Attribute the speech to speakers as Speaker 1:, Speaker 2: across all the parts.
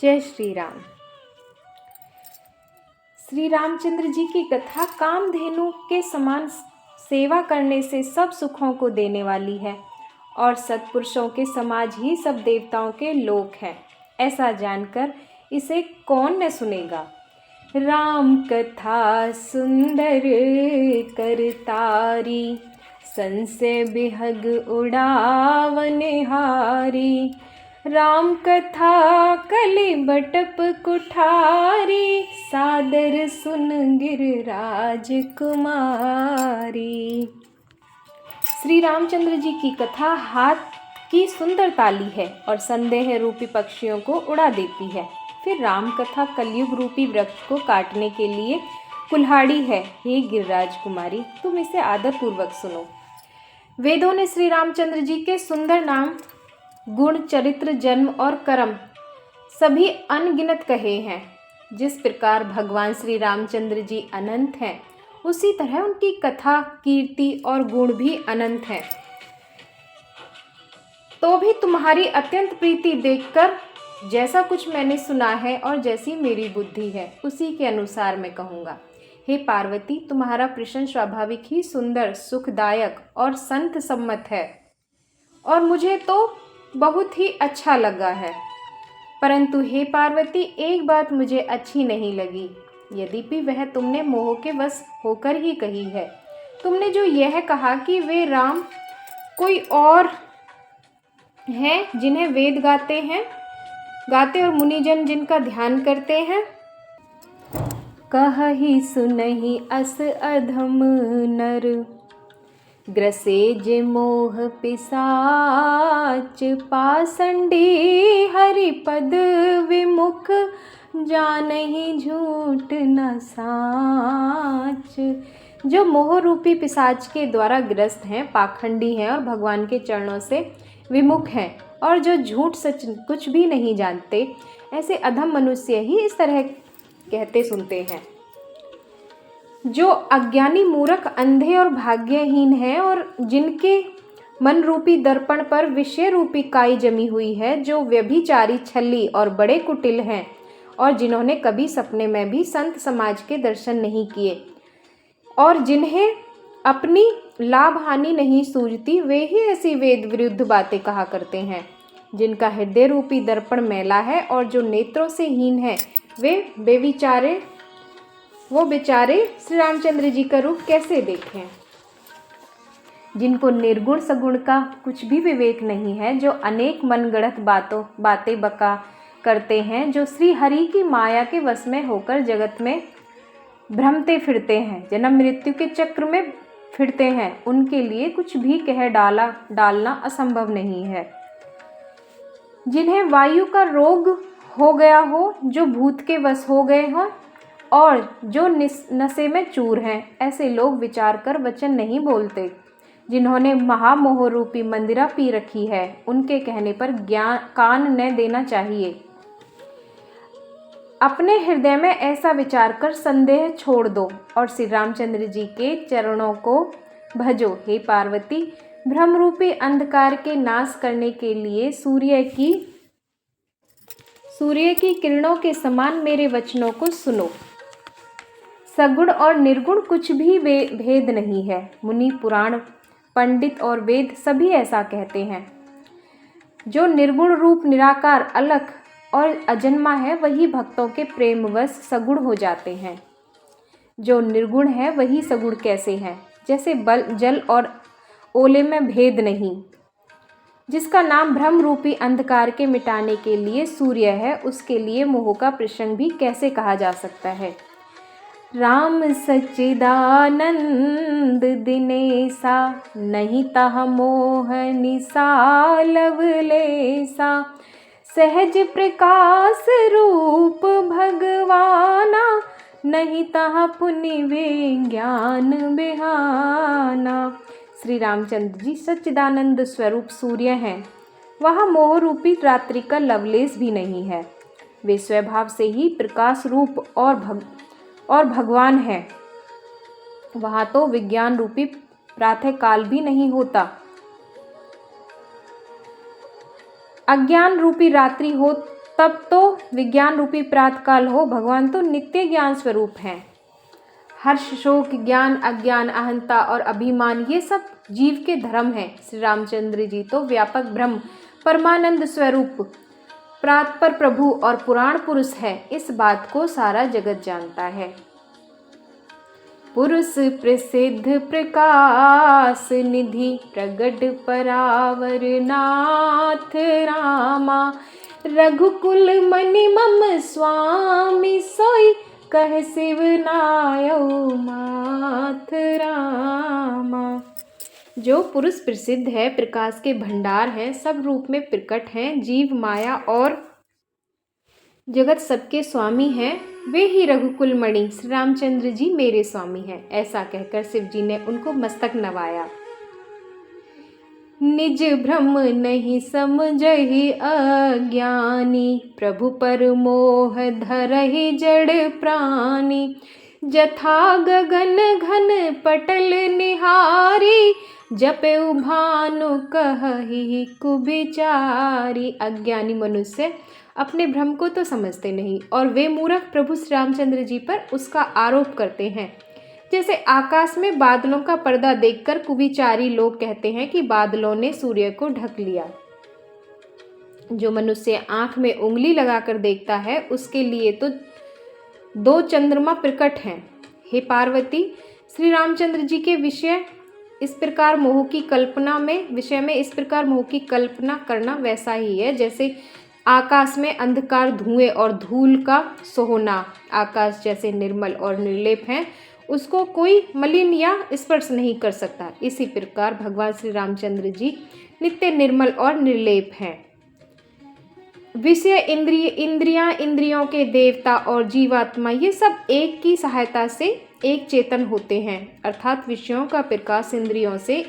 Speaker 1: जय श्री राम। श्री रामचंद्र जी की कथा कामधेनु के समान सेवा करने से सब सुखों को देने वाली है और सत्पुरुषों के समाज ही सब देवताओं के लोक हैं। ऐसा जानकर इसे कौन न सुनेगा। राम कथा सुंदर करतारी, संशय बिहग उड़ावनहारी। राम कथा कलि बटप कुठारी, सादर सुन गिरिराज कुमारी। श्री रामचंद्र जी की कथा हाथ की सुंदर ताली है और संदेह रूपी पक्षियों को उड़ा देती है। फिर राम कथा कलयुग रूपी वृक्ष को काटने के लिए कुल्हाड़ी है। हे गिरिराज कुमारी, तुम इसे आदर पूर्वक सुनो। वेदों ने श्री रामचंद्र जी के सुंदर नाम, गुण, चरित्र, जन्म और कर्म सभी अनगिनत कहे हैं। जिस प्रकार भगवान श्री रामचंद्र जी अनंत हैं, उसी तरह उनकी कथा, कीर्ति और गुण भी अनंत हैं। तो भी तुम्हारी अत्यंत प्रीति देखकर जैसा कुछ मैंने सुना है और जैसी मेरी बुद्धि है, उसी के अनुसार मैं कहूँगा। हे पार्वती, तुम्हारा प्रश्न स्वाभाविक ही सुंदर, सुखदायक और संत सम्मत है और मुझे तो बहुत ही अच्छा लगा है। परंतु हे पार्वती, एक बात मुझे अच्छी नहीं लगी, यद्यपि वह तुमने मोह के वश होकर ही कही है। तुमने जो यह कहा कि वे राम कोई और हैं जिन्हें वेद गाते और मुनिजन जिनका ध्यान करते हैं। कहहि सुनहि अस अधम नर, ग्रसे जे मोह पिशाच। पाषंडी हरिपद विमुख, जानहि झूठ न साच। जो मोह रूपी पिशाच के द्वारा ग्रस्त हैं, पाखंडी हैं और भगवान के चरणों से विमुख हैं और जो झूठ सच कुछ भी नहीं जानते, ऐसे अधम मनुष्य ही इस तरह कहते सुनते हैं। जो अज्ञानी, मूर्ख, अंधे और भाग्यहीन हैं और जिनके मन रूपी दर्पण पर विषय रूपी काई जमी हुई है, जो व्यभिचारी, छली और बड़े कुटिल हैं और जिन्होंने कभी सपने में भी संत समाज के दर्शन नहीं किए और जिन्हें अपनी लाभ हानि नहीं सूझती, वे ही ऐसी वेद विरुद्ध बातें कहा करते हैं। जिनका हृदय रूपी दर्पण मैला है और जो नेत्रों से हीन है, वो बेचारे श्री रामचंद्र जी का रूप कैसे देखें। जिनको निर्गुण सगुण का कुछ भी विवेक नहीं है, जो अनेक मनगढ़ंत बातें बका करते हैं, जो श्री हरि की माया के वश में होकर जगत में भ्रमते फिरते हैं, जन्म मृत्यु के चक्र में फिरते हैं, उनके लिए कुछ भी कह डालना असंभव नहीं है। जिन्हें वायु का रोग हो गया हो, जो भूत के वश हो गए हों और जो नशे में चूर हैं, ऐसे लोग विचार कर वचन नहीं बोलते। जिन्होंने महामोह रूपी मंदिरा पी रखी है, उनके कहने पर कान न देना चाहिए। अपने हृदय में ऐसा विचार कर संदेह छोड़ दो और श्री रामचंद्र जी के चरणों को भजो। हे पार्वती, भ्रम रूपी अंधकार के नाश करने के लिए सूर्य की किरणों के समान मेरे वचनों को सुनो। सगुण और निर्गुण कुछ भी भेद नहीं है। मुनि, पुराण, पंडित और वेद सभी ऐसा कहते हैं। जो निर्गुण रूप निराकार, अलख और अजन्मा है, वही भक्तों के प्रेमवश सगुण हो जाते हैं। जो निर्गुण है वही सगुण कैसे हैं? जैसे जल और ओले में भेद नहीं। जिसका नाम भ्रम रूपी अंधकार के मिटाने के लिए सूर्य है, उसके लिए मोह का प्रसंग भी कैसे कहा जा सकता है। राम सच्चिदानंद दिनेसा, नहीं तह मोह निसा लवलेसा। सहज प्रकाश रूप भगवाना, नहीं तह पुनि विज्ञान बिहाना। श्री रामचंद्र जी सच्चिदानंद स्वरूप सूर्य हैं। वहाँ मोह रूपी रात्रि का लवलेश भी नहीं है। वे स्वभाव से ही प्रकाश रूप और भगवान है। वहाँ तो विज्ञान रूपी प्रातः काल भी नहीं होता। अज्ञान रूपी रात्रि हो तब तो विज्ञान रूपी प्रातःकाल हो, भगवान तो नित्य ज्ञान स्वरूप हैं। हर्ष, शोक, ज्ञान, अज्ञान, अहंता और अभिमान ये सब जीव के धर्म हैं। श्री रामचंद्र जी तो व्यापक ब्रह्म, परमानंद स्वरूप, परात्पर प्रभु और पुराण पुरुष है। इस बात को सारा जगत जानता है। पुरुष प्रसिद्ध प्रकाश निधि, प्रगट परावर नाथ रामा। रघुकुल मनि मम स्वामी, सोई कह शिव नायो माथ रामा। जो पुरुष प्रसिद्ध है, प्रकाश के भंडार हैं, सब रूप में प्रकट हैं, जीव, माया और जगत सबके स्वामी हैं, वे ही रघुकुल मणि श्री रामचंद्र जी मेरे स्वामी हैं। ऐसा कहकर शिव जी ने उनको मस्तक नवाया। निज भ्रम नहीं समझहि अज्ञानी, प्रभु पर मोह धरहि जड़ प्राणी। जथा गगन घन पटल निहारी, जपे भानु कहहि कुबिचारी। अज्ञानी मनुष्य अपने भ्रम को तो समझते नहीं और वे मूर्ख प्रभु श्री रामचंद्र जी पर उसका आरोप करते हैं। जैसे आकाश में बादलों का पर्दा देखकर कुविचारी लोग कहते हैं कि बादलों ने सूर्य को ढक लिया। जो मनुष्य आंख में उंगली लगाकर देखता है, उसके लिए तो 2 चंद्रमा प्रकट हैं। हे पार्वती, श्री रामचंद्र जी के विषय इस प्रकार मोह की कल्पना करना वैसा ही है जैसे आकाश में अंधकार, धुएं और धूल का सोहना। आकाश जैसे निर्मल और निर्लेप है, उसको कोई मलिन या स्पर्श नहीं कर सकता। इसी प्रकार भगवान श्री रामचंद्र जी नित्य निर्मल और निर्लेप हैं। विषय, इंद्रियां, इंद्रियों के देवता और जीवात्मा ये सब एक की सहायता से एक चेतन होते हैं। अर्थात विषयों का प्रकाश इंद्रियों से,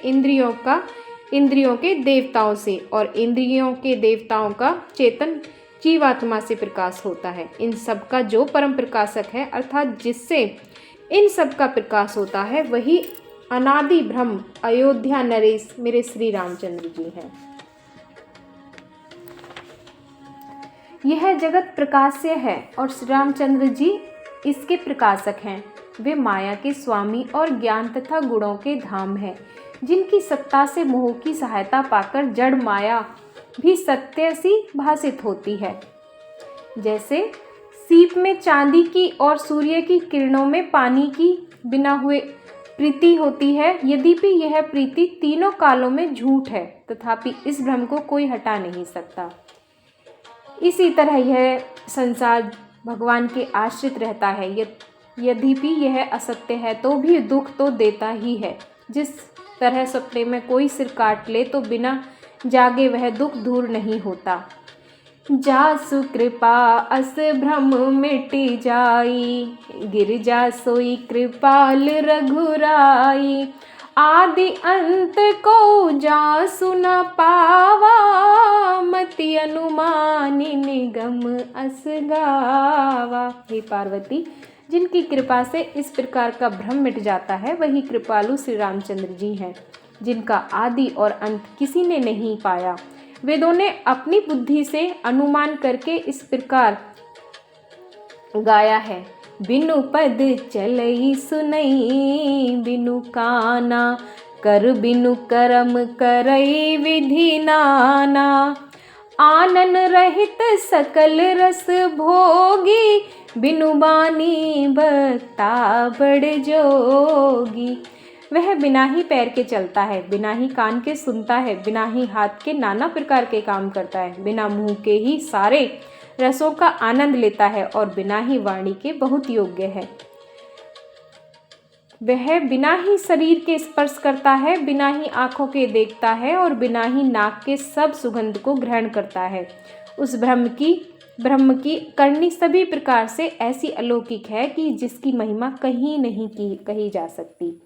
Speaker 1: इंद्रियों के देवताओं से और इंद्रियों के देवताओं का चेतन जीवात्मा से प्रकाश होता है। इन सब का जो परम प्रकाशक है, अर्थात जिससे इन सब का प्रकाश होता है, वही अनादि ब्रह्म अयोध्या नरेश मेरे श्री रामचंद्र जी हैं। यह जगत प्रकाश्य है और श्री रामचंद्र जी इसके प्रकाशक हैं। वे माया के स्वामी और ज्ञान तथा गुणों के धाम हैं, जिनकी सत्ता से मोह की सहायता पाकर जड़ माया भी सत्य सी भासित होती है। जैसे सीप में चांदी की और सूर्य की किरणों में पानी की बिना हुए प्रीति होती है, यद्यपि यह प्रीति तीनों कालों में झूठ है, तथापि इस भ्रम को कोई हटा नहीं सकता। इसी तरह यह संसार भगवान के आश्रित रहता है, यद्यपि यह असत्य है तो भी दुख तो देता ही है। जिस तरह सपने में कोई सिर काट ले तो बिना जागे वह दुख दूर नहीं होता। जासु कृपा अस भ्रम मिट जाई, गिरजा सोई कृपाल रघुराई। आदि अंत को जासु न पावा, मति अनुमानी निगम अस गावा। हे पार्वती, जिनकी कृपा से इस प्रकार का भ्रम मिट जाता है, वही कृपालु श्री रामचंद्र जी हैं, जिनका आदि और अंत किसी ने नहीं पाया। वेदों ने अपनी बुद्धि से अनुमान करके इस प्रकार गाया है। बिनु पद चलई सुनई, बिनु काना कर बिनु करम करई विधि नाना। आनन रहित सकल रस भोगी, बिनु बानी बता बड़ जोगी। वह बिना ही पैर के चलता है, बिना ही कान के सुनता है, बिना ही हाथ के नाना प्रकार के काम करता है, बिना मुंह के ही सारे रसों का आनंद लेता है और बिना ही वाणी के बहुत योग्य है। वह बिना ही शरीर के स्पर्श करता है, बिना ही आँखों के देखता है और बिना ही नाक के सब सुगंध को ग्रहण करता है। उस ब्रह्म की करनी सभी प्रकार से ऐसी अलौकिक है कि जिसकी महिमा कहीं नहीं कही जा सकती।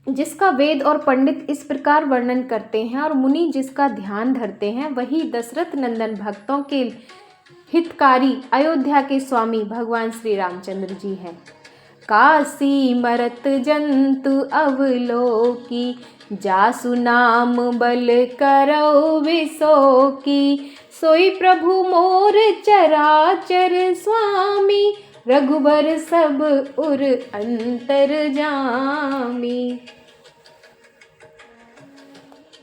Speaker 1: जिसका वेद और पंडित इस प्रकार वर्णन करते हैं और मुनि जिसका ध्यान धरते हैं, वही दशरथ नंदन भक्तों के हितकारी अयोध्या के स्वामी भगवान श्री रामचंद्र जी हैं। काशी मरत जंतु अवलोकी, जासु नाम बल करौ विसोकी। सोई प्रभु मोर चराचर स्वामी, रघुबर सब उर अंतर जामी।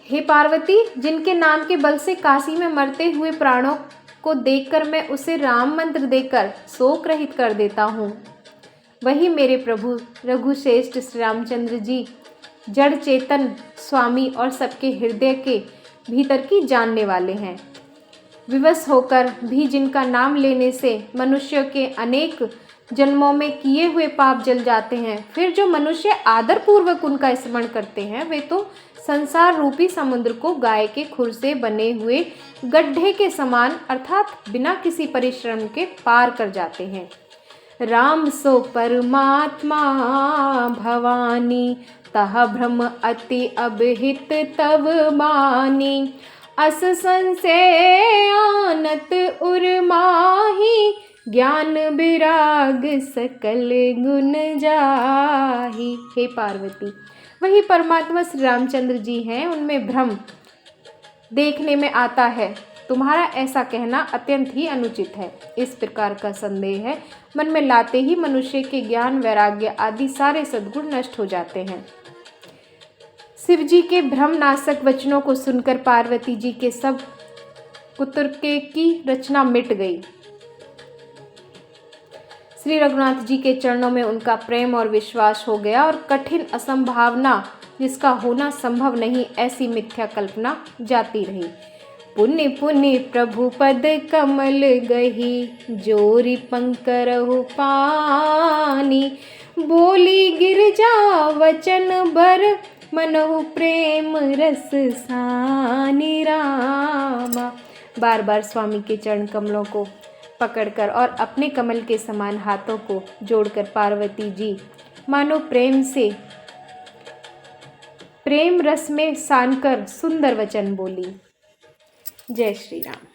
Speaker 1: हे पार्वती, जिनके नाम के बल से काशी में मरते हुए प्राणों को देखकर मैं उसे राम मंत्र देकर शोक रहित कर देता हूँ, वही मेरे प्रभु रघुश्रेष्ठ श्री रामचंद्र जी जड़ चेतन स्वामी और सबके हृदय के भीतर की जानने वाले हैं। विवश होकर भी जिनका नाम लेने से मनुष्य के अनेक जन्मों में किए हुए पाप जल जाते हैं, फिर जो मनुष्य आदर पूर्वक उनका स्मरण करते हैं, वे तो संसार रूपी समुद्र को गाय के खुर से बने हुए गड्ढे के समान अर्थात बिना किसी परिश्रम के पार कर जाते हैं। राम सो परमात्मा भवानी, तह भ्रम अति अभिहित तब मानी। अस संशय आनत उर्माही, ज्ञान विराग सकल गुण जाही। हे पार्वती, वही परमात्मा श्री रामचंद्र जी हैं, उनमें भ्रम देखने में आता है। तुम्हारा ऐसा कहना अत्यंत ही अनुचित है। इस प्रकार का संदेह है मन में लाते ही मनुष्य के ज्ञान वैराग्य आदि सारे सद्गुण नष्ट हो जाते हैं। शिव जी के भ्रमनाशक वचनों को सुनकर पार्वती जी के सब कुतर्के की रचना मिट गई। श्री रघुनाथ जी के चरणों में उनका प्रेम और विश्वास हो गया और कठिन असंभावना जिसका होना संभव नहीं, ऐसी मिथ्या कल्पना जाती रही। पुण्य पुण्य प्रभु पद कमल गही, जोरी पंकरहु पानी। बोली गिरजा वचन बर, मनहु प्रेम रस सानी रामा। बार बार स्वामी के चरण कमलों को पकड़कर और अपने कमल के समान हाथों को जोड़कर पार्वती जी मानो प्रेम रस में सानकर सुंदर वचन बोली। जय श्री राम।